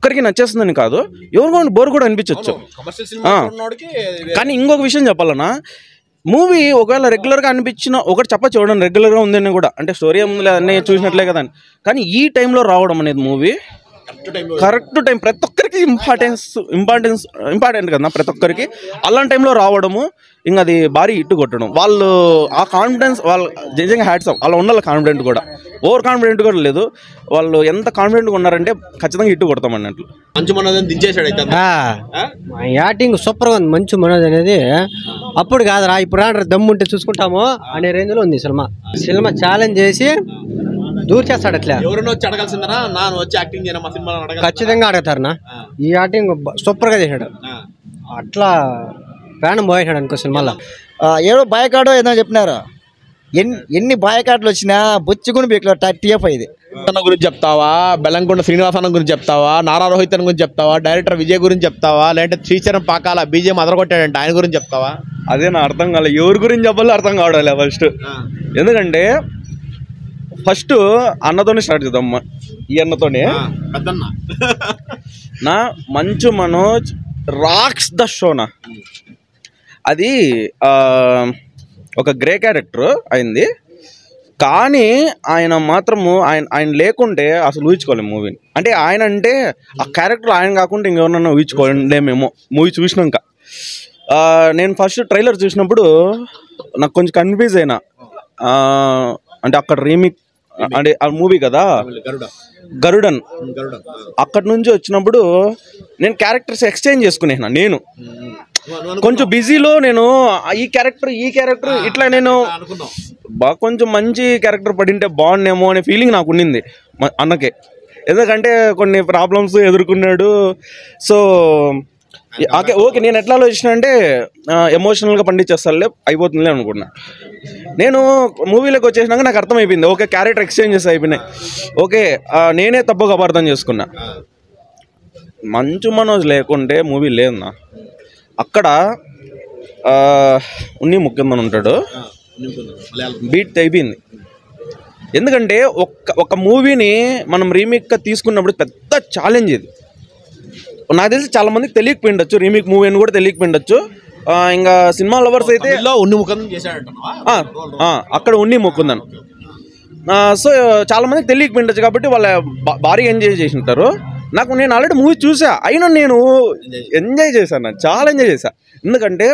ఒక్కరికి నచ్చేస్తుందని కాదు, ఎవరికో బోర్ కూడా అనిపించవచ్చు. కానీ ఇంకొక విషయం చెప్పాలన్నా, మూవీ ఒకవేళ రెగ్యులర్గా అనిపించిన ఒకటి చెప్పచ్చు చూడండి, రెగ్యులర్గా ఉందని కూడా, అంటే స్టోరీ ఏముంది అన్నీ చూసినట్లే కదా అని. కానీ ఈ టైంలో రావడం అనేది మూవీ కరెక్ట్ టైం, ప్రతి ఒక్కరికి ఇంపార్టెంట్ కదా ప్రతి ఒక్కరికి. అలాంటి టైంలో రావడము, ఇంకా అది భారీ హిట్ కొట్టడం, వాళ్ళు ఆ కాన్ఫిడెన్స్ వాళ్ళు నిజంగా హ్యాట్స్ ఆఫ్. అలా ఉండాలి కాన్ఫిడెంట్ కూడా, ఓవర్ కాన్ఫిడెంట్ కూడా లేదు. వాళ్ళు ఎంత కాన్ఫిడెంట్గా ఉన్నారంటే ఖచ్చితంగా హిట్ కొడతాం అన్నట్లు. మంచు మనోజ్ దించేశాడు అయితే. యాక్టింగ్ సూపర్గా ఉంది మంచు మనోజ్ అనేది. అప్పుడు కాదురా ఇప్పుడు రాడు, దమ్ము ఉంటే చూసుకుంటాము అనే రేంజ్లో ఉంది సినిమా ఛాలెంజ్ చేసి దూర్ చేస్తాడు. అట్లా ఎవరైనా వచ్చి అడగాల్సిందనా, నాన్న వచ్చి యాక్టింగ్ చేయను మా సినిమాలో అడగాలి, ఖచ్చితంగా అడుగుతారు. ఈ యాక్టింగ్ సూపర్గా చేశాడు, అట్లా ప్రాణం పోయేసాడు అనుకో సినిమాలో. ఏదో బాయకాడో ఏదో చెప్పినారు, ఎన్ని బాయకాట్లు వచ్చినా బొచ్చుకుని బీక్లో TF ఇది. అన్న గురించి చెప్తావా, బెల్లంకొండ శ్రీనివాస్ అన్న గురించి చెప్తావా, నారా రోహిత్ అన్న గురించి చెప్తావా, డైరెక్టర్ విజయ్ గురించి చెప్తావా, లేదంటే శ్రీచరణ్ పాకాల బీజేఎం అదరగొట్టాడంటే ఆయన గురించి చెప్తావా? అదే నా అర్థం కాలేదు, ఎవరి గురించి చెప్పాలో అర్థం కావడాలి ఫస్ట్. ఎందుకంటే ఫస్ట్ అన్నతోనే స్టార్ట్ చేద్దాం. ఈ అన్నతోనే నా మంచు మనోజ్ రాక్స్ ద షోనా. అది ఒక గ్రే క్యారెక్టర్ అయింది, కానీ ఆయన మాత్రము ఆయన లేకుంటే అసలు ఊహించుకోలేము మూవీని. అంటే ఆయన అంటే ఆ క్యారెక్టర్ ఆయన కాకుండా ఇంకెవరన్నా ఊహించుకోలేమేమో మూవీ చూసినాక. నేను ఫస్ట్ ట్రైలర్ చూసినప్పుడు నాకు కొంచెం కన్ఫ్యూజ్ అయినా, అంటే అక్కడ రీమిక్ అంటే ఆ మూవీ కదా గరుడన్, అక్కడి నుంచి వచ్చినప్పుడు నేను క్యారెక్టర్స్ ఎక్స్చేంజ్ చేసుకునేనా. నేను కొంచెం బిజీలో నేను ఈ క్యారెక్టర్ ఇట్లా నేను బాగా కొంచెం మంచి క్యారెక్టర్ పడింటే బాగుండేమో అనే ఫీలింగ్ నాకు ఉండింది అన్నకే. ఎందుకంటే కొన్ని ప్రాబ్లమ్స్ ఎదుర్కొన్నాడు. సో ఓకే నేను ఎట్లా ఆలోచించిన అంటే ఎమోషనల్గా పండించేస్తాలే అయిపోతుందిలే అనుకున్నా. నేను మూవీలోకి వచ్చేసినాక నాకు అర్థమైపోయింది, ఓకే క్యారెక్టర్ ఎక్స్చేంజెస్ అయిపోయినాయి, ఓకే నేనే తప్పుగా అపార్థం చేసుకున్నా. మంచు మనోజ్ లేకుంటే మూవీ లేదన్నా. అక్కడ ఉన్ని ముఖ్యంగా ఉంటాడు, బీట్ అయిపోయింది. ఎందుకంటే ఒక మూవీని మనం రీమేక్గా తీసుకున్నప్పుడు పెద్ద ఛాలెంజ్ ఇది. నాకు తెలిసి చాలా మందికి తెలియకపోయిండొచ్చు, రీమేక్ మూవీ అని కూడా తెలియకపోయిండొచ్చు. ఇంకా సినిమా లవర్స్ అయితే అక్కడ ఉన్ని ముకుందన్, సో చాలా మందికి తెలియకపోయిండొచ్చు కాబట్టి వాళ్ళు భారీ ఎంజాయ్ చేసి ఉంటారు. నేను ఆల్రెడీ మూవీ చూసా, అయినా నేను ఎంజాయ్ చేశాను, చాలా ఎంజాయ్ చేశాను. ఎందుకంటే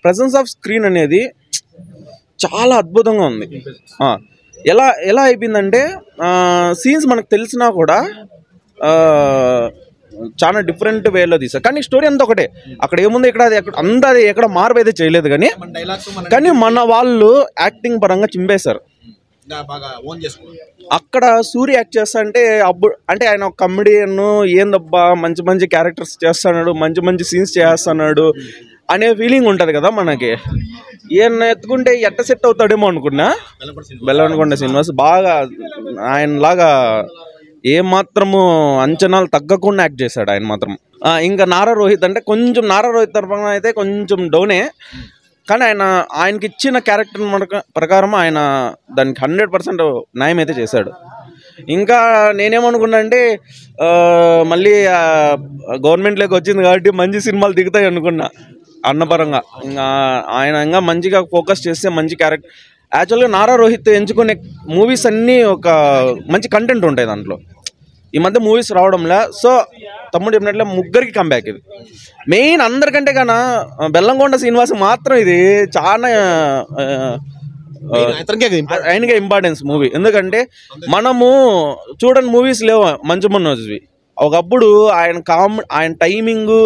ప్రెజెన్స్ ఆఫ్ స్క్రీన్ అనేది చాలా అద్భుతంగా ఉంది. ఎలా అయిపోయిందంటే సీన్స్ మనకు తెలిసినా కూడా చాలా డిఫరెంట్ వేలో తీసారు. కానీ స్టోరీ అంతా ఒకటే, అక్కడ ఏముంది ఇక్కడ అది అంతా అది ఎక్కడ మార్పు అయితే చేయలేదు. కానీ మన వాళ్ళు యాక్టింగ్ పరంగా చింపేశారు. అక్కడ సూర్య యాక్ట్ చేస్తా అంటే అంటే ఆయన ఒక కమెడియన్, ఏందబ్బా మంచి మంచి క్యారెక్టర్స్ చేస్తున్నాడు, మంచి మంచి సీన్స్ చేస్తున్నాడు అనే ఫీలింగ్ ఉంటుంది కదా మనకి. ఈయన ఎత్తుకుంటే ఎట్ట సెట్ అవుతాడేమో అనుకున్నా. బెల్లంకొండ శ్రీనివాస్ బాగా ఆయనలాగా ఏమాత్రము అంచనాలు తగ్గకుండా యాక్ట్ చేశాడు ఆయన మాత్రం. ఇంకా నారా రోహిత్ అంటే కొంచెం నారా రోహిత్ తరఫున అయితే కొంచెం డౌనే, కానీ ఆయనకి ఇచ్చిన క్యారెక్టర్ ప్రకారం ఆయన దానికి 100% న్యాయం అయితే చేశాడు. ఇంకా నేనేమనుకున్నా అంటే మళ్ళీ గవర్నమెంట్లోకి వచ్చింది కాబట్టి మంచి సినిమాలు దిగుతాయి అనుకున్నా అన్నపరంగా. ఇంకా ఆయన ఇంకా మంచిగా ఫోకస్ చేస్తే మంచి క్యారెక్టర్. యాక్చువల్గా నారా రోహిత్ ఎంచుకునే మూవీస్ అన్నీ ఒక మంచి కంటెంట్ ఉంటాయి దాంట్లో. ఈ మధ్య మూవీస్ రావడంలా, సో తమ్ముడు చెప్పినట్లే ముగ్గురికి కంబ్యాక్ ఇది. మెయిన్ అందరికంటే కన్నా బెల్లంకొండ శ్రీనివాస్ మాత్రం ఇది చాలా ఆయనకే ఇంపార్టెన్స్ మూవీ. ఎందుకంటే మనము చూడని మూవీస్ లేవు మంచు మనోజ్వి. ఒకప్పుడు ఆయన టైమింగ్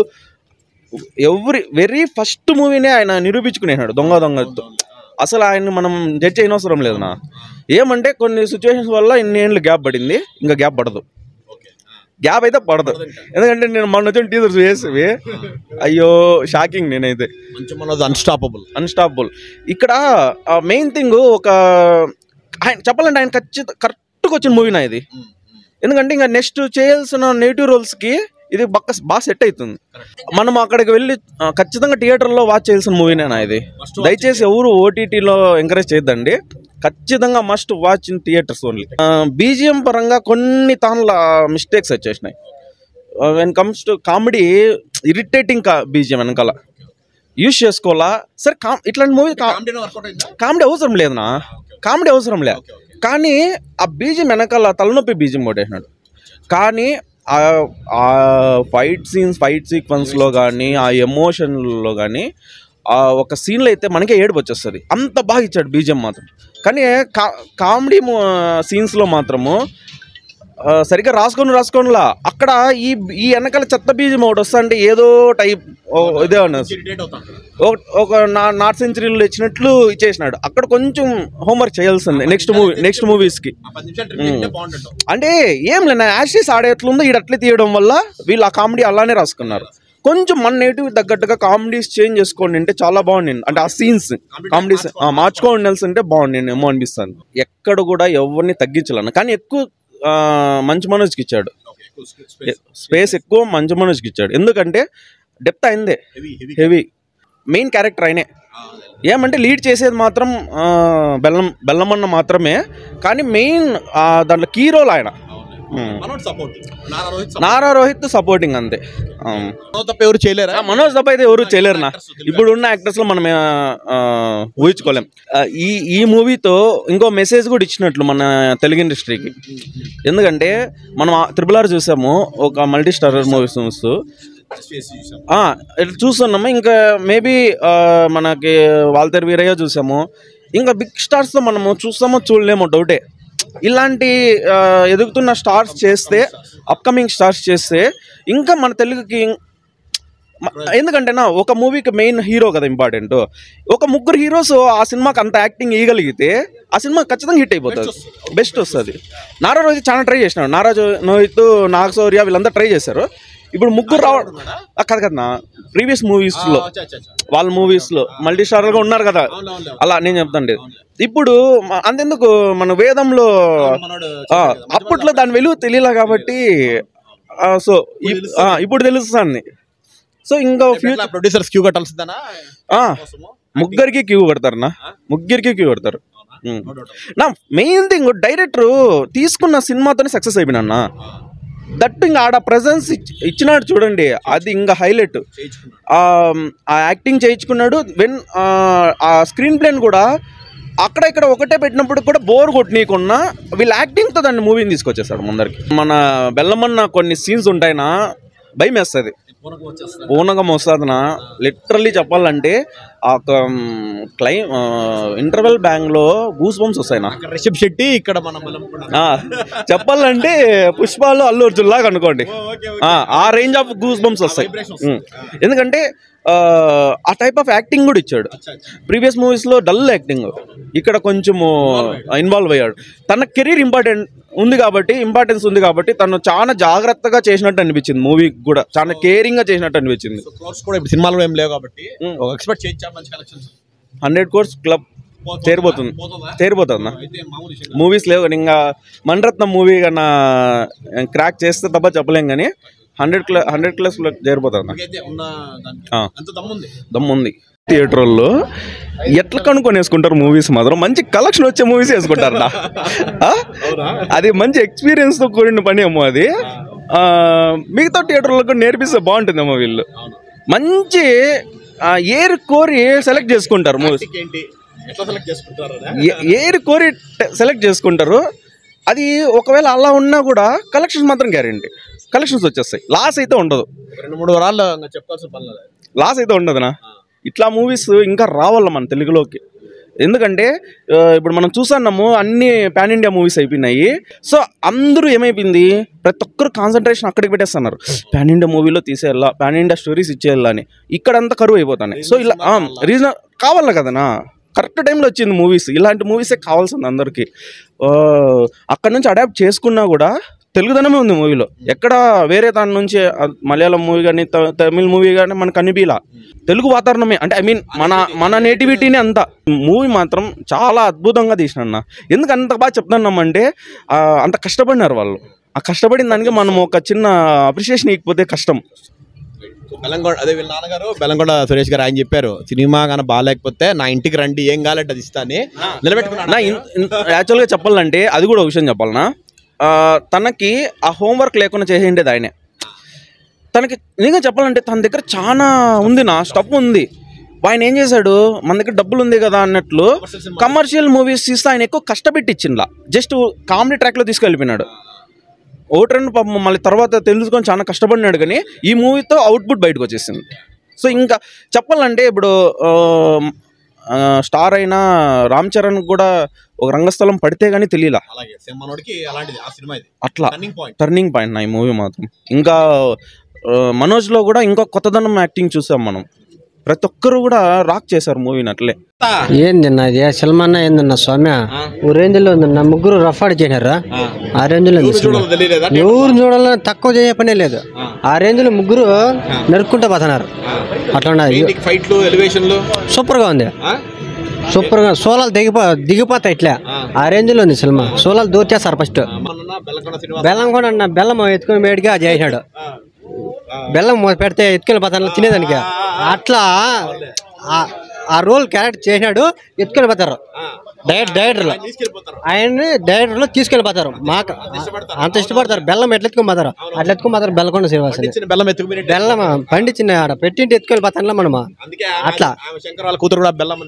వెరీ ఫస్ట్ మూవీనే ఆయన నిరూపించుకునేనాడు దొంగతో. అసలు ఆయన మనం జడ్జ్ అయినవసరం లేదన్నా. ఏమంటే కొన్ని సిచ్యువేషన్స్ వల్ల ఇన్ని ఏళ్ళు గ్యాప్ పడింది, ఇంకా గ్యాప్ పడదు. గ్యాప్ అయితే పడదు, ఎందుకంటే నేను మొన్న వచ్చిన టీజర్స్ వేసేవి అయ్యో షాకింగ్. నేనైతే అన్స్టాపబుల్. ఇక్కడ మెయిన్ థింగ్ ఆయన చెప్పాలంటే ఆయన కరెక్ట్గా వచ్చిన మూవీనా ఇది. ఎందుకంటే ఇంకా నెక్స్ట్ చేయాల్సిన నెగిటివ్ రోల్స్కి ఇది బాగా సెట్ అవుతుంది. మనం అక్కడికి వెళ్ళి ఖచ్చితంగా థియేటర్లో వాచ్ చేయాల్సిన మూవీనేనా ఇది. దయచేసి ఎవరు ఓటీటీలో ఎంకరేజ్ చేయొద్దండి, ఖచ్చితంగా must watch in theatres only. BGM పరంగా కొన్ని తానుల మిస్టేక్స్ వచ్చేసినాయి. When comes to comedy irritating BGM వెనకాల యూజ్ చేసుకోవాలా సరే. ఇట్లాంటి మూవీ కామెడీ అవసరం లేదనా, కామెడీ అవసరం లే, కానీ ఆ బీజిఎం వెనకాల తలనొప్పి బీజిఎం కొట్టేసినాడు. కానీ ఆ ఫైట్ సీక్వెన్స్లో కానీ ఆ ఎమోషన్లో కానీ ఒక సీన్లో అయితే మనకే ఏడుపు వచ్చేస్తుంది, అంత బాగా ఇచ్చాడు బీజిఎం మాత్రం. కానీ కామెడీ సీన్స్లో మాత్రము సరిగ్గా రాసుకోనిలా అక్కడ ఈ వెనకాల చెత్త బీజిఎం ఒకటి వస్తా అంటే ఏదో టైప్ ఇదే ఒక నార్త్ సెంచరీలో ఇచ్చినట్లు ఇచ్చేసినాడు. అక్కడ కొంచెం హోంవర్క్ చేయాల్సింది నెక్స్ట్ మూవీస్కి. అంటే ఏం లేదు, యాషెస్ ఆడే ఎట్లుందో ఈడ అట్లే తీయడం వల్ల వీళ్ళు ఆ కామెడీ అలానే రాసుకున్నారు. కొంచెం మన నేటివ్ తగ్గట్టుగా కామెడీస్ చేంజ్ చేసుకోండి అంటే చాలా బాగుంది. అంటే ఆ సీన్స్ కామెడీస్ మార్చుకోండి అంటే బాగుంది ఏమో అనిపిస్తుంది. ఎక్కడ కూడా ఎవరిని తగ్గించాలన్న, కానీ ఎక్కువ మంచు మనోజ్కి ఇచ్చాడు స్పేస్, ఎక్కువ మంచు మనోజ్కి ఇచ్చాడు. ఎందుకంటే డెప్త్ అయిందే, హెవీ మెయిన్ క్యారెక్టర్ అయినే. ఏమంటే లీడ్ చేసేది మాత్రం బెల్లమన్న మాత్రమే, కానీ మెయిన్ దాంట్లో కీ రోల్ ఆయన. నారా రోహిత్ సపోర్టింగ్ అంతే. ఎవరు చేయలేరా? మనోజ్ తప్ప అయితే ఎవరు చేయలేరునా. ఇప్పుడు ఉన్న యాక్టర్స్ లో మనం ఊహించుకోలేం. ఈ మూవీతో ఇంకో మెసేజ్ కూడా ఇచ్చినట్లు మన తెలుగు ఇండస్ట్రీకి. ఎందుకంటే మనం RRR చూసాము, ఒక మల్టీ స్టారర్ మూవీస్ చూస్తున్నాము. ఇంకా మేబీ మనకి వాల్తేరు వీరయ్య చూసాము. ఇంకా బిగ్ స్టార్స్ తో మనము చూస్తామో చూడలేమో డౌటే. ఇలాంటి ఎదుగుతున్న స్టార్స్ చేస్తే, అప్కమింగ్ స్టార్స్ చేస్తే ఇంకా మన తెలుగుకి, ఎందుకంటే ఒక మూవీకి మెయిన్ హీరో కదా ఇంపార్టెంట్. ఒక ముగ్గురు హీరోస్ ఆ సినిమాకి అంత యాక్టింగ్ ఇవ్వగలిగితే ఆ సినిమా ఖచ్చితంగా హిట్ అయిపోతుంది, బెస్ట్ వస్తుంది. నారా రోహిత్ చాలా ట్రై చేసినాడు. నారా రోహిత్, నాగశౌర్య వీళ్ళంతా ట్రై చేశారు. ఇప్పుడు ముగ్గురు రావడం కదనా ప్రీవియస్ మూవీస్లో, వాళ్ళ మూవీస్లో మల్టీ స్టారర్గా ఉన్నారు కదా, అలా నేను చెప్తాండి. ఇప్పుడు అంతెందుకు మన వేదంలో అప్పట్లో దాని వెలుగు తెలియలే కాబట్టి సో ఇప్పుడు తెలుస్తుంది. సో ఇంకా ఫ్యూచర్ ప్రొడ్యూసర్స్ క్యూ కట్టాల్సిందేనా? ముగ్గురికి క్యూ కడతారు, ముగ్గురికి క్యూ కడతారు. నా మెయిన్ థింగ్ డైరెక్టర్ తీసుకున్న సినిమాతోనే సక్సెస్ అయిపోయినా. దట్ ఇంకా ఆడ ప్రజెన్స్ ఇచ్చినాడు చూడండి, అది ఇంకా హైలైట్. ఆ యాక్టింగ్ చేయించుకున్నాడు. ఆ స్క్రీన్ ప్లేని కూడా అక్కడ ఇక్కడ ఒకటే పెట్టినప్పుడు కూడా బోర్ కొట్టనీయకుండా వీళ్ళ యాక్టింగ్తో దాన్ని మూవీని తీసుకొచ్చేస్తాడు ముందరికి. మన బెల్లమన్న కొన్ని సీన్స్ ఉంటాయినా భయం వేస్తుంది, పూనకం వస్తుందినా. లిటరల్లీ చెప్పాలంటే ఆ ఇంటర్వెల్ బ్యాంగ్లో గూస్ బంప్స్ వస్తాయినా. రిషబ్ శెట్టి ఇక్కడ చెప్పాలంటే పుష్పాలు అల్లు అర్జున్ లాగా అనుకోండి, ఆ రేంజ్ ఆఫ్ గూస్ బంప్స్ వస్తాయి. ఎందుకంటే ఆ టైప్ ఆఫ్ యాక్టింగ్ కూడా ఇచ్చాడు. ప్రీవియస్ మూవీస్లో డల్ యాక్టింగ్, ఇక్కడ కొంచెము ఇన్వాల్వ్ అయ్యాడు. తన కెరీర్ ఇంపార్టెన్స్ ఉంది కాబట్టి తను చాలా జాగ్రత్తగా చేసినట్టు అనిపించింది. మూవీ కూడా చాలా కేరింగ్ గా చేసినట్టు అనిపించింది. సినిమాలో ఏం లేవు కాబట్టి 100 crores క్లబ్ చేరిపోతుంది. మూవీస్ లేవు ఇంకా మణరత్నం మూవీ కన్నా క్రాక్ చేస్తే తప్ప చెప్పలేం, కానీ 100+ చేరిపోతుంది. దమ్ముంది. థియేటర్ వాళ్ళు ఎట్లా కనుక్కొని వేసుకుంటారు మూవీస్ మాత్రం, మంచి కలెక్షన్ వచ్చే మూవీస్ వేసుకుంటారు. అది మంచి ఎక్స్పీరియన్స్తో కూడిన పని ఏమో అది. మిగతా థియేటర్లకు నేర్పిస్తే బాగుంటుందేమో. వీళ్ళు మంచి ఏరు కోరి సెలెక్ట్ చేసుకుంటారు మూవీస్, ఏరు కోరి సెలెక్ట్ చేసుకుంటారు. అది ఒకవేళ అలా ఉన్నా కూడా కలెక్షన్స్ మాత్రం గ్యారెంటీ, కలెక్షన్స్ వచ్చేస్తాయి. లాస్ అయితే ఉండదు, 2-3 వారాలు చెప్పాల్సిన పని లేదు, లాస్ అయితే ఉండదునా. ఇట్లా మూవీస్ ఇంకా రావాల మన తెలుగులోకి. ఎందుకంటే ఇప్పుడు మనం చూస్తున్నాము అన్ని పాన్ ఇండియా మూవీస్ అయిపోయినాయి. సో అందరూ ఏమైపోయింది, ప్రతి ఒక్కరు కాన్సన్ట్రేషన్ అక్కడికి పెట్టేస్తున్నారు. పాన్ ఇండియా మూవీలో తీసేయాలా, పాన్ ఇండియా స్టోరీస్ ఇచ్చేయాలా అని. ఇక్కడంతా కరువు అయిపోతాయి. సో ఇలా రీజన్ కావాల కదనా, కరెక్ట్ టైంలో వచ్చింది మూవీస్. ఇలాంటి మూవీసే కావాల్సింది అందరికీ. అక్కడ నుంచి అడాప్ట్ చేసుకున్నా కూడా తెలుగుదనమే ఉంది మూవీలో. ఎక్కడ వేరే దాని నుంచి మలయాళం మూవీ కానీ తమిళ్ మూవీ కానీ మనకు కనిపిలా. తెలుగు వాతావరణమే, అంటే ఐ మీన్ మన నేటివిటీనే అంతా. మూవీ మాత్రం చాలా అద్భుతంగా తీసినన్నా. ఎందుకు అంత బాగా చెప్తున్నామంటే అంత కష్టపడినారు వాళ్ళు. ఆ కష్టపడిన దానికి మనం ఒక చిన్న అప్రిషియేషన్ ఇకపోతే కష్టం. బెల్లంకొండ అదే వీళ్ళ నాన్నగారు బెల్లంకొండ సురేష్ గారు ఆయన చెప్పారు, సినిమా కానీ బాగాలేకపోతే నా ఇంటికి రండి, ఏం కావాలంటే అది ఇస్తాను నిలబెట్టుకున్నా. యాక్చువల్గా చెప్పాలంటే అది కూడా ఒక విషయం చెప్పాలనా, తనకి ఆ హోంవర్క్ లేకుండా చేసేయండేది ఆయనే. తనకి నిజంగా చెప్పాలంటే తన దగ్గర చాలా ఉంది నా స్టఫ్ ఉంది. ఆయన ఏం చేశాడు, మన దగ్గర డబ్బులు ఉంది కదా అన్నట్లు కమర్షియల్ మూవీస్ తీస్తే ఆయన ఎక్కువ కష్టపెట్టి ఇచ్చిండ్లా, జస్ట్ కామెడీ ట్రాక్లో తీసుకెళ్ళిపోయినాడు. ఒకటి రెండు పాపం మళ్ళీ తర్వాత తెలుసుకొని చాలా కష్టపడినాడు, కానీ ఈ మూవీతో అవుట్పుట్ బయటకు వచ్చేసింది. సో ఇంకా చెప్పాలంటే ఇప్పుడు స్టార్ అయిన రామ్ చరణ్ కూడా ఒక రంగస్థలం పడితే గానీ తెలియలా, అట్లా టర్నింగ్ పాయింట్ నా ఈ మూవీ మాత్రం. ఇంకా మనోజ్లో కూడా ఇంకా కొత్తదనం యాక్టింగ్ చూసాం మనం. ప్రతి ఒక్కరు కూడా రాక్ చేశారు మూవీని అట్లే. ఏందన్నా ఇది సల్మాన్ ఏందన్నా స్వామి ఓ రేంజ్ లో ఉందన్న, ముగ్గురు రఫాడ్ చేసినారా ఆ రేంజ్ లో. ఎవరు చూడాలని తక్కువ చేయ పనే లేదు, ఆ రేంజ్ లో ముగ్గురు నరుక్కుంటూ పోతున్నారు. అట్లా సూపర్ గా ఉంది, సూపర్ గా. సోలాలు దిగిపోతాయి ఇట్లా, ఆ రేంజ్ లో ఉంది సినిమా. సోలాలు దూర్చేస్తారు ఫస్ట్. బెల్లం కూడా అన్న బెల్లం ఎత్తుకుని వేడిగా చేసినాడు, బెల్లం పెడితే ఎత్తుకెళ్ళి పోతాను తినేదానికి. అట్లా ఆ రోల్ క్యారెక్టర్ చేసినాడు, ఎత్తుకెళ్ళిపోతారు డైరెక్టర్లు. ఆయన్ని డైరెక్టర్లు తీసుకెళ్ళిపోతారు. మాకు అంత ఇష్టపడతారు. బెల్లం ఎట్లా ఎత్తుకొని అట్లా ఎత్తుకొని బెల్లకొండ శ్రీనివాస్ బెల్లం పండించిన ఆడ పెట్టింటి ఎత్తుకెళ్ళిపోతాను మనము. అట్లా కూతురు కూడా బెల్లం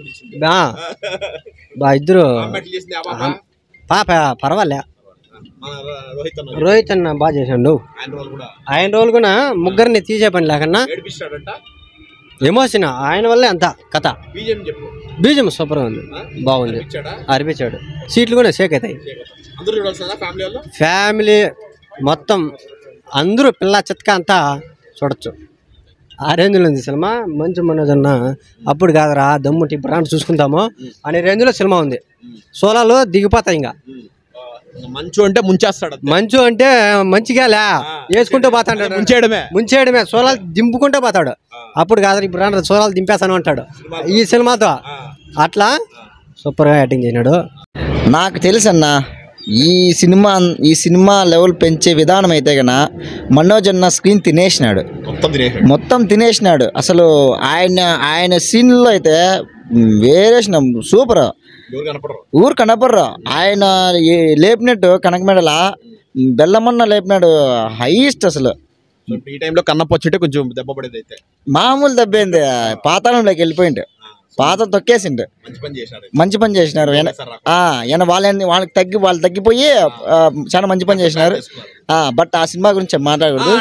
ఇద్దరు పాప పర్వాలే. రోహిత్ అన్న బాగా చేశాడు. ఆయన రోల్ కూడా ముగ్గురిని తీసే పని లేకన్నా ఎమోషన్ ఆయన వల్లే అంత కథ. బీజం సూపర్గా ఉంది, బాగుంది, అరిపించాడు. సీట్లు కూడా షేక్ అవుతాయి. ఫ్యామిలీ మొత్తం అందరూ పిల్ల చిత్క అంతా చూడొచ్చు. ఆ రేంజ్లో ఉంది సినిమా. మంచు మనోజ్ అన్న అప్పుడు కాదురా దమ్ముంటి బ్రాండ్ చూసుకుంటాము అనే రేంజ్లో సినిమా ఉంది. సోలాలు దిగిపోతాయి. ఇంకా మంచు అంటే ముంచేస్తాడు, మంచు అంటే మంచిగా లే వేసుకుంటూ పోతాడు, ముంచేయడమే. సోలాలు దింపుకుంటూ పోతాడు. అప్పుడు కాదు ఇప్పుడు సోలాలు దింపేస్తాను అంటాడు ఈ సినిమాతో. అట్లా సూపర్గా యాక్టింగ్ చేసినాడు. నాకు తెలుసన్న ఈ సినిమా లెవెల్ పెంచే విధానం అయితే కన్నా మనోజ్ అన్న స్క్రీన్ మొత్తం తినేసినాడు. అసలు ఆయన సీన్లో అయితే వేరేసిన సూపర్. ఊరు కనపర్రు. ఆయన లేపినట్టు కనకమేడల బెల్లమన్న లేపినాడు హైయెస్ట్. అసలు ఈ టైంలో కన్నప్ప వచ్చి కొంచెం దెబ్బ పడేది అయితే మామూలు దెబ్బేంది, పాతాళంలోకి వెళ్ళిపోయిండు, పాత తొక్కేసిండు. మంచి పని చేసినారు. వాళ్ళు తగ్గిపోయి చాలా మంచి పని చేసినారు. బట్ ఆ సినిమా గురించి మాట్లాడకూడదు.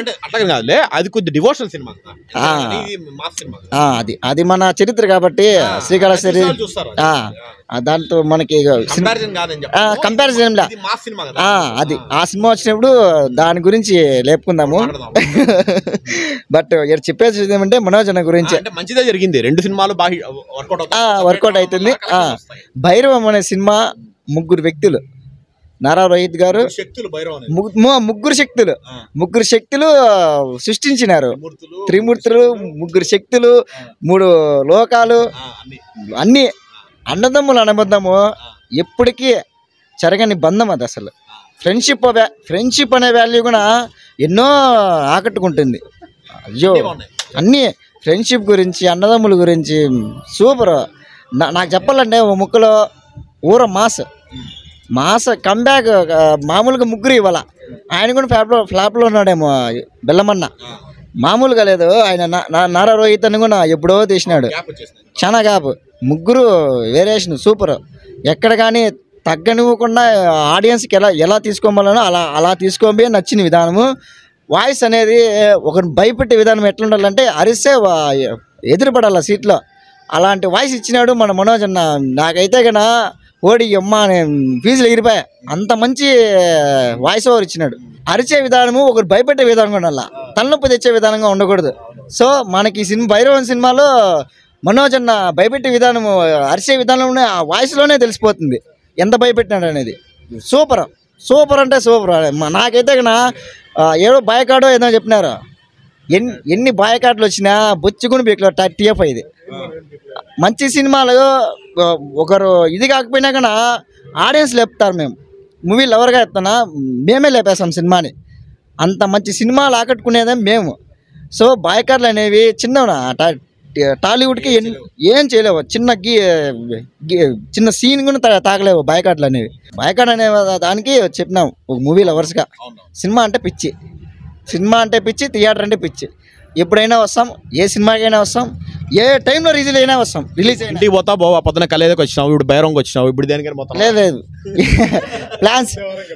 అది కొద్ది డివోషనల్ సినిమా, అది మన చరిత్ర కాబట్టి శ్రీకాళహస్తి దాంతో మనకి కంపారిజన్ అది ఆ సినిమా వచ్చినప్పుడు దాని గురించి లేపుకుందాము. బట్ ఇక్కడ చెప్పేది ఏమంటే మనోజ్ అన్న గురించి మంచిదే జరిగింది. 2 సినిమాలు వర్కౌట్ అవుతుంది. భైరవం అనే సినిమా ముగ్గురు వ్యక్తులు, నారా రోహిత్ గారు ముగ్గురు శక్తులు సృష్టించినారు. త్రిమూర్తులు, ముగ్గురు శక్తులు, 3 లోకాలు, అన్ని అన్నదమ్ములు అనుబంధము ఎప్పటికీ చెరగని బంధం. అది అసలు ఫ్రెండ్షిప్ అనే వాల్యూ కూడా ఎన్నో ఆకట్టుకుంటుంది. అయ్యో అన్నీ ఫ్రెండ్షిప్ గురించి, అన్నదమ్ముల గురించి సూపర్. నాకు చెప్పాలంటే ఓ ముక్కలో ఊర మాస్ కంబ్యాక్. మామూలుగా ముగ్గురు ఇవ్వాల. ఆయన కూడా ఫ్లాప్లో ఉన్నాడేమో బెల్లమన్న, మామూలుగా లేదు. ఆయన నారా రోహిత్ అని కూడా ఎప్పుడో తీసినాడు, చాలా గ్యాప్. ముగ్గురు వేరియేషన్ సూపర్. ఎక్కడ కానీ తగ్గనివ్వకుండా ఆడియన్స్కి ఎలా తీసుకోవాలనో అలా తీసుకోబోయే నచ్చిన విధానము. వాయిస్ అనేది ఒకరిని భయపెట్టే విధానం ఎట్లుండాలంటే అరిస్తే ఎదురుపడాల సీట్లో, అలాంటి వాయిస్ ఇచ్చినాడు మన మనోజ్ అన్న. నాకైతే కన్నా ఓడి అమ్మ నేను ఫీజులు ఎగిరిపోయా, అంత మంచి వాయిస్ ఓవర్ ఇచ్చినాడు. అరిచే విధానము ఒకరు భయపెట్టే విధానం ఉండాల, తలనొప్పి తెచ్చే విధానంగా ఉండకూడదు. సో మనకి భైరవం సినిమాలో మనోజ్ అన్న భయపెట్టే విధానము, అరిచే విధానంలోనే ఆ వాయిస్లోనే తెలిసిపోతుంది ఎంత భయపెట్టినాడు అనేది. సూపర్ అంటే సూపర్. నాకైతే కన్నా ఏదో బాయకాడో ఏదో చెప్పినారు. ఎన్ని బాయకాట్లు వచ్చినా బొచ్చుకుని బీక్లో TF ఇది. మంచి సినిమాలు ఒకరు ఇది కాకపోయినా కన్నా ఆడియన్స్ లేపుతారు. మేము మూవీ లవర్గా చెప్తానా, మేమే లేపేస్తాం సినిమాని. అంత మంచి సినిమాలు ఆకట్టుకునేదే మేము. సో బాయకాట్లు అనేవి చిన్న టాలీవుడ్కి ఏం చేయలేవు. చిన్న సీన్ కూడా తాగలేవు బాయ్కాట్లు అనేవి. బాయ్కాట్ అనే దానికి చెప్పినాం ఒక మూవీ లవర్స్గా. సినిమా అంటే పిచ్చి, సినిమా అంటే పిచ్చి, థియేటర్ అంటే పిచ్చి. ఎప్పుడైనా వస్తాం, ఏ సినిమాకైనా వస్తాం, ఏ టైంలో రిలీజ్ అయినా వస్తాం. రిలీజ్ అయినా ఇంటికి పోతా బాబా, పొద్దున కలేదకి వచ్చినావు, ఇప్పుడు బైరంకి వచ్చినావు, ఇప్పుడు దేనికైనా పోతాం. లేదు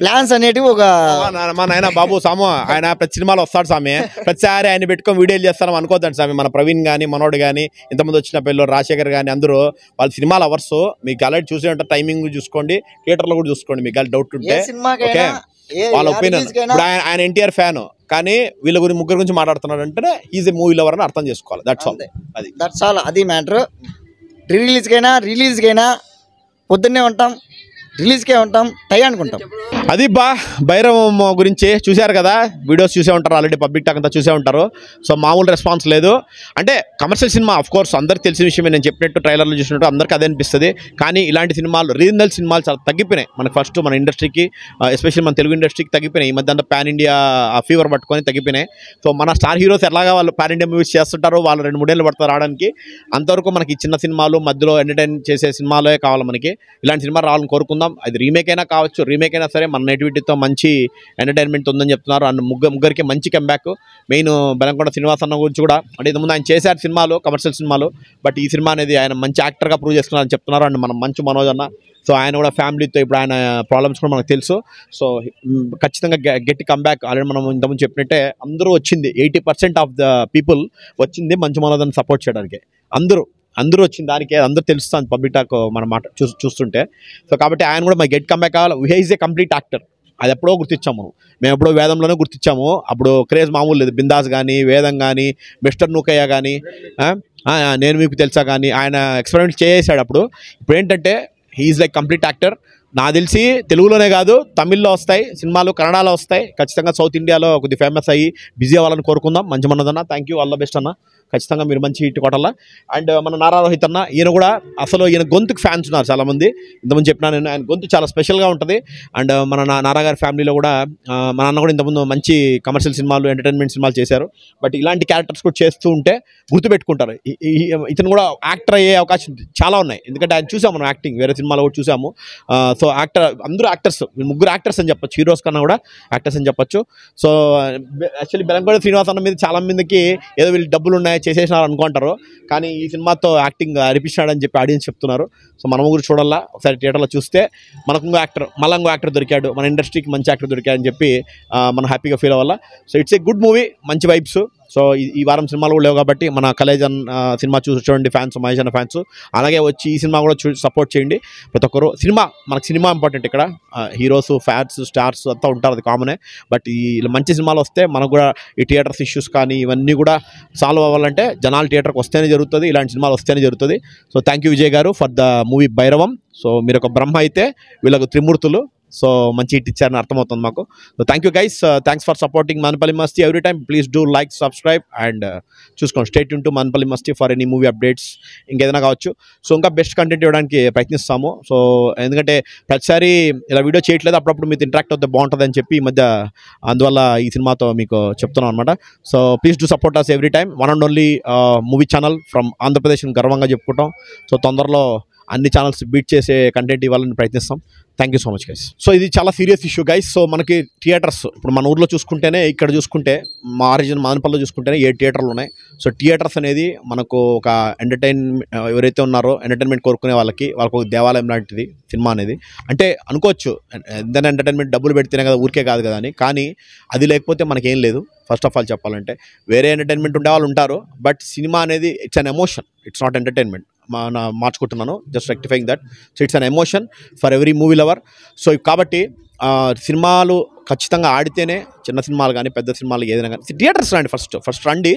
ప్లాన్స్ అనేటివి ఒక మా నాయన బాబు సాము ఆయన ప్రతి సినిమాలో వస్తాడు స్వామి. ప్రతిసారి ఆయన పెట్టుకొని వీడియోలు చేస్తాను అనుకోద్దండి స్వామి. మన ప్రవీణ్ కానీ, మనోడు కానీ, ఇంతమంది వచ్చిన పిల్లలు రాజశేఖర్ కానీ అందరూ వాళ్ళ సినిమాలు అవర్స్ మీకు ఆల్రెడీ చూసే ఉంటారు. టైమింగ్ చూసుకోండి, థియేటర్లో కూడా చూసుకోండి, మీకు డౌట్ ఉంటే. ఓకే, వాళ్ళ ఒపీనియన్. ఇప్పుడు ఆయన ఎన్టీఆర్ ఫ్యాన్, కానీ వీళ్ళ గురించి ముగ్గురు గురించి మాట్లాడుతున్నాడు అంటే ఈజ్ ఏ మూవీ లవర్ అని అర్థం చేసుకోవాలి. That's all. అది మ్యాటర్. రిలీజ్కైనా పొద్దున్నే ఉంటాం, రిలీజ్కే ఉంటాం, టయానికి ఉంటాం. అది భైరవం గురించి చూశారు కదా, వీడియోస్ చూసే ఉంటారు ఆల్రెడీ, పబ్లిక్ టాక్ అంతా చూసే ఉంటారు. సో మామూలు రెస్పాన్స్ లేదు. అంటే కమర్షియల్ సినిమా ఆఫ్ కోర్స్ అందరికి తెలిసిన విషయమే, నేను చెప్పినట్టు ట్రైలర్లో చూసినట్టు అందరికీ అదే అనిపిస్తుంది. కానీ ఇలాంటి సినిమాలు, రీజనల్ సినిమాలు చాలా తగ్గిపోయినాయి మనకు. ఫస్ట్ మన ఇండస్ట్రీకి, ఎస్పెషల్లీ మన తెలుగు ఇండస్ట్రీకి తగ్గిపోయినాయి. ఈ మధ్య అంతా పాన్ ఇండియా ఫీవర్ పట్టుకొని తగ్గిపోయినాయి. సో మన స్టార్ హీరోస్ ఎలాగా వాళ్ళు పాన్ ఇండియా మూవీస్ చేస్తుంటారో, వాళ్ళు 2-3 ఏళ్ళు పడతారు రావడానికి. అంతవరకు మనకి చిన్న సినిమాలు, మధ్యలో ఎంటర్టైన్ చేసే సినిమాలే కావాలి మనకి. ఇలాంటి సినిమా రావాలని కోరుకుందాం. అది రీమేక్ అయినా కావచ్చు, రీమేక్ అయినా సరే మన నేటివిటీతో మంచి ఎంటర్టైన్మెంట్ ఉందని చెప్తున్నారు. అండ్ ముగ్గురికి మంచి కంబ్యాక్. మెయిన్ బెలంకొండ శ్రీనివాస్ అన్న గురించి కూడా, అంటే ఇంతకుముందు ఆయన చేశారు సినిమాలు, కమర్షియల్ సినిమాలు, బట్ ఈ సినిమా అనేది ఆయన మంచి యాక్టర్గా ప్రూవ్ చేస్తున్నారని చెప్తున్నారు. అండ్ మనం మంచి మనోజ్ అన్న, సో ఆయన కూడా ఫ్యామిలీతో, ఇప్పుడు ఆయన ప్రాబ్లమ్స్ కూడా మనకు తెలుసు. సో ఖచ్చితంగా గట్టి కంబ్యాక్. ఆల్రెడీ మనం ఇంతకుముందు చెప్పినట్టే అందరూ వచ్చింది, 80% ఆఫ్ ద పీపుల్ వచ్చింది మంచి మనోజ్ అన్న సపోర్ట్ చేయడానికి. అందరూ వచ్చిన దానికే, అందరూ తెలుస్తుంది పబ్లిక్ టాక్ మన మాట చూస్తుంటే. సో కాబట్టి ఆయన కూడా మా గెట్ కంబ్యాక్ కావాలి. He is a complete actor. అది ఎప్పుడో గుర్తించాము, మేము ఎప్పుడో వేదంలోనే గుర్తించాము. అప్పుడు క్రేజ్ మామూలు లేదు. బిందాస్ కానీ, వేదం కానీ, మిస్టర్ నూకయ్య కానీ, నేను మీకు తెలుసా కానీ ఆయన ఎక్స్పెరిమెంట్ చేసాడు అప్పుడు. ఇప్పుడు ఏంటంటే he is like complete actor. నాకు తెలిసి తెలుగులోనే కాదు, తమిళ్లో వస్తాయి సినిమాలు, కన్నడలో వస్తాయి. ఖచ్చితంగా సౌత్ ఇండియాలో కొద్దిగా ఫేమస్ అయ్యి బిజీ అవ్వాలని కోరుకుందాం. మంచి మనదన్న, thank you, all the best అన్న. ఖచ్చితంగా మీరు మంచి హిట్ కొట్టాలా. అండ్ మన నారా రోహిత్ అన్న, ఈయన కూడా అసలు ఈయన గొంతుకు ఫ్యాన్స్ ఉన్నారు చాలామంది. ఇంతకుముందు చెప్పినా నేను, ఆయన గొంతు చాలా స్పెషల్గా ఉంటుంది. అండ్ మన నారా గారి ఫ్యామిలీలో కూడా మన అన్న కూడా ఇంతకుముందు మంచి కమర్షియల్ సినిమాలు, ఎంటర్టైన్మెంట్ సినిమాలు చేశారు. బట్ ఇలాంటి క్యారెక్టర్స్ కూడా చేస్తూ ఉంటే గుర్తుపెట్టుకుంటారు. ఇతను కూడా యాక్టర్ అయ్యే అవకాశం చాలా ఉన్నాయి. ఎందుకంటే ఆయన చూసాము మనం యాక్టింగ్, వేరే సినిమాలో కూడా చూసాము. సో అందరూ యాక్టర్స్, ముగ్గురు యాక్టర్స్ అని చెప్పొచ్చు, హీరోస్ కన్నా కూడా యాక్టర్స్ అని చెప్పొచ్చు. సో యాక్చువల్లీ బెలంకొండ శ్రీనివాస్ అన్న మీద చాలా మందికి ఏదో వీళ్ళు డబ్బులు ఉన్నాయి చేసేసినారు అనుకుంటారు. కానీ ఈ సినిమాతో యాక్టింగ్ అనిపించాడని చెప్పి ఆడియన్స్ చెప్తున్నారు. సో మన ముగ్గురు చూడాలా, ఒకసారి థియేటర్లో చూస్తే మనకు ఇంకో యాక్టర్, మళ్ళీ ఇంకో యాక్టర్ దొరికాడు, మన ఇండస్ట్రీకి మంచి యాక్టర్ దొరికాడని చెప్పి మనం హ్యాపీగా ఫీల్ అవ్వాలా. So it's a good movie, మంచి వైబ్స్. సో ఈ వారం సినిమాలు కూడా లేవు కాబట్టి మన కలేజన్ సినిమా చూడండి ఫ్యాన్స్, మహేష్ అన్న ఫ్యాన్స్. అలాగే వచ్చి ఈ సినిమా కూడా సపోర్ట్ చేయండి ప్రతి ఒక్కరు. మనకు సినిమా ఇంపార్టెంట్. ఇక్కడ హీరోస్, ఫ్యాన్స్, స్టార్స్ అంతా ఉంటారు, అది కామనే. బట్ ఈ మంచి సినిమాలు వస్తే మనకు కూడా ఈ థియేటర్స్ ఇష్యూస్ కానీ ఇవన్నీ కూడా సాల్వ్ అవ్వాలంటే జనాలు థియేటర్కి వస్తేనే జరుగుతుంది, ఇలాంటి సినిమాలు వస్తేనే జరుగుతుంది. సో థ్యాంక్ యూ విజయ్ గారు for the movie Bhairavam. So మీరు ఒక బ్రహ్మ అయితే వీళ్ళకు త్రిమూర్తులు. సో మంచి హిట్ ఇచ్చారని అర్థమవుతుంది మాకు. So thank you guys, thanks for supporting Manapalli Masti every time. Please do like, subscribe and చూసుకోండి. Stay tune to Manapalli Masti for any movie updates, ఇంకేదైనా కావచ్చు. సో ఇంకా బెస్ట్ కంటెంట్ ఇవ్వడానికి ప్రయత్నిస్తాము. సో ఎందుకంటే ప్రతిసారి ఇలా వీడియో చేయట్లేదు, అప్పుడప్పుడు మీతో ఇంటరాక్ట్ అవుతే బాగుంటుంది అని చెప్పి ఈ మధ్య అందువల్ల ఈ సినిమాతో మీకు చెప్తున్నాం అనమాట. So please do support us every time. One and only movie channel from Andhra Pradesh గర్వంగా చెప్పుకుంటాం. సో తొందరలో అన్ని ఛానల్స్ బీట్ చేసే కంటెంట్ ఇవ్వాలని ప్రయత్నిస్తాం. Thank you so much guys. So ఇది చాలా సీరియస్ ఇష్యూ గైస్. సో మనకి థియేటర్స్ ఇప్పుడు మన ఊర్లో చూసుకుంటేనే, ఇక్కడ చూసుకుంటే మా ఆరిజిన్ మదనపల్లిలో చూసుకుంటేనే 7 థియేటర్లు ఉన్నాయి. సో థియేటర్స్ అనేది మనకు ఒక ఎవరైతే ఉన్నారో ఎంటర్టైన్మెంట్ కోరుకునే వాళ్ళకి ఒక దేవాలయం లాంటిది సినిమా అనేది. అంటే అనుకోవచ్చు ఏదైనా ఎంటర్టైన్మెంట్ డబ్బులు పెడితేనే కదా, ఊరికే కాదు కదా అని. కానీ అది లేకపోతే మనకేం లేదు. ఫస్ట్ ఆఫ్ ఆల్ చెప్పాలంటే వేరే ఎంటర్టైన్మెంట్ ఉండే వాళ్ళు ఉంటారు, బట్ సినిమా అనేది it's an emotion, it's not entertainment. మార్చుకుంటున్నాను, just rectifying that. So it's an emotion for every movie lover. So కాబట్టి సినిమాలు ఖచ్చితంగా ఆడితేనే, చిన్న సినిమాలు కానీ పెద్ద సినిమాలు ఏదైనా కానీ థియేటర్స్ రండి, ఫస్ట్ రండి.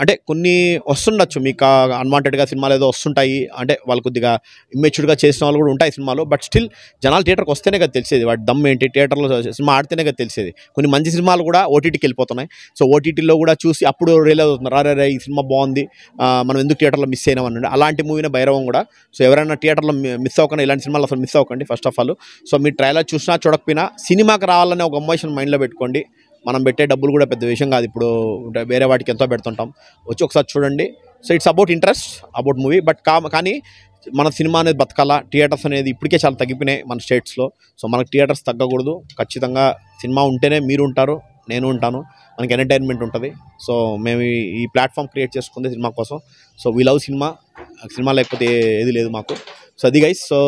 అంటే కొన్ని వస్తుండొచ్చు మీకు అన్వాంటెడ్గా సినిమాలు ఏదో వస్తుంటాయి, అంటే వాళ్ళు కొద్దిగా ఇమ్మెచ్యూర్డ్గా చేసిన వాళ్ళు కూడా ఉంటాయి సినిమాలు. బట్ స్టిల్ జనాలు థియేటర్కి వస్తేనే కదా తెలిసేది వాటి దమ్ ఏంటి, థియేటర్లో సినిమా ఆడితేనే కదా తెలిసేది. కొన్ని మంచి సినిమాలు కూడా ఓటీటీకి వెళ్ళిపోతున్నాయి. సో ఓటీటీలో కూడా చూసి అప్పుడు రియలైజ్ అవుతున్నారు, రే ఈ సినిమా బాగుంది, మనం ఎందుకు థియేటర్లో మిస్ అయినాం అనండి. అలాంటి మూవీనే భైరవం కూడా. సో ఎవరైనా థియేటర్లో మిస్ అవ్వకండి, ఇలాంటి సినిమాలు అసలు మిస్ అవ్వకండి first of all. So me trailer చూసినా చూడకపోయినా సినిమాకి రావాలనే ఒక ఎమోషన్ మైండ్లో పెట్టుకోండి. మనం పెట్టే డబ్బులు కూడా పెద్ద విషయం కాదు, ఇప్పుడు వేరే వాటికి ఎంతో పెడుతుంటాం, వచ్చి ఒకసారి చూడండి. So it's about interest, about movie. But కానీ మన సినిమా అనేది బతకాలా. థియేటర్స్ అనేది ఇప్పటికే చాలా తగ్గిపోయినాయి మన స్టేట్స్లో. సో మనకు థియేటర్స్ తగ్గకూడదు. ఖచ్చితంగా సినిమా ఉంటేనే మీరు ఉంటారు, నేను ఉంటాను, మనకి ఎంటర్టైన్మెంట్ ఉంటుంది. సో మేము ఈ ప్లాట్ఫామ్ క్రియేట్ చేసుకుంది సినిమా కోసం. సో వీ లవ్ సినిమా లేకపోతే ఏది లేదు మాకు. సో అది guys. So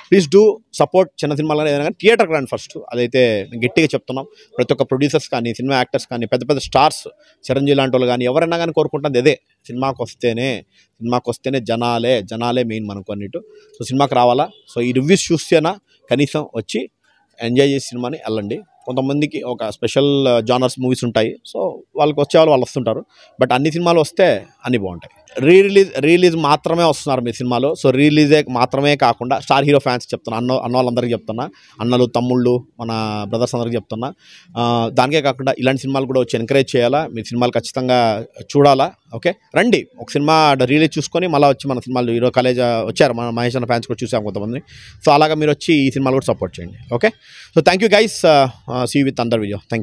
please do support చిన్న సినిమాలు ఏదైనా కానీ థియేటర్కి రండి ఫస్ట్. అదైతే నేను గట్టిగా చెప్తున్నాం. ప్రతి ఒక్క ప్రొడ్యూసర్స్ కానీ, సినిమా యాక్టర్స్ కానీ, పెద్ద పెద్ద స్టార్స్, చిరంజీవి లాంటి వాళ్ళు కానీ ఎవరైనా కానీ కోరుకుంటుంది అదే, సినిమాకి వస్తేనే జనాలే మెయిన్ మనకు అన్నిటి. సో సినిమాకి రావాలా. సో ఈ రివ్యూస్ చూస్తేనా కనీసం వచ్చి ఎంజాయ్ చేసి సినిమాని వెళ్ళండి. కొంతమందికి ఒక స్పెషల్ జానర్స్ మూవీస్ ఉంటాయి, సో వాళ్ళకి వాళ్ళు వస్తుంటారు. బట్ అన్ని సినిమాలు వస్తే అన్నీ బాగుంటాయి. రిలీజ్ మాత్రమే వస్తున్నారు మీ సినిమాలో. సో రిలీజే మాత్రమే కాకుండా స్టార్ హీరో ఫ్యాన్స్ చెప్తున్నా, అన్న వాళ్ళందరికీ చెప్తున్నా, అన్నలు తమ్ముళ్ళు మన బ్రదర్స్ అందరికీ చెప్తున్నా. దానికే కాకుండా ఇలాంటి సినిమాలు కూడా వచ్చి ఎంకరేజ్ చేయాలా. మీ సినిమాలు ఖచ్చితంగా చూడాలా. ఓకే, రండి ఒక సినిమా రిలీజ్ చూసుకొని మళ్ళీ వచ్చి మన సినిమాలు హీరో కాలేజ్ వచ్చారు, మన మహేష్ అన్న ఫ్యాన్స్ కూడా చూసాము కొంతమంది. సో అలాగా మీరు వచ్చి ఈ సినిమాలు కూడా సపోర్ట్ చేయండి. Okay, so thank you guys. See you with another video. Thank you.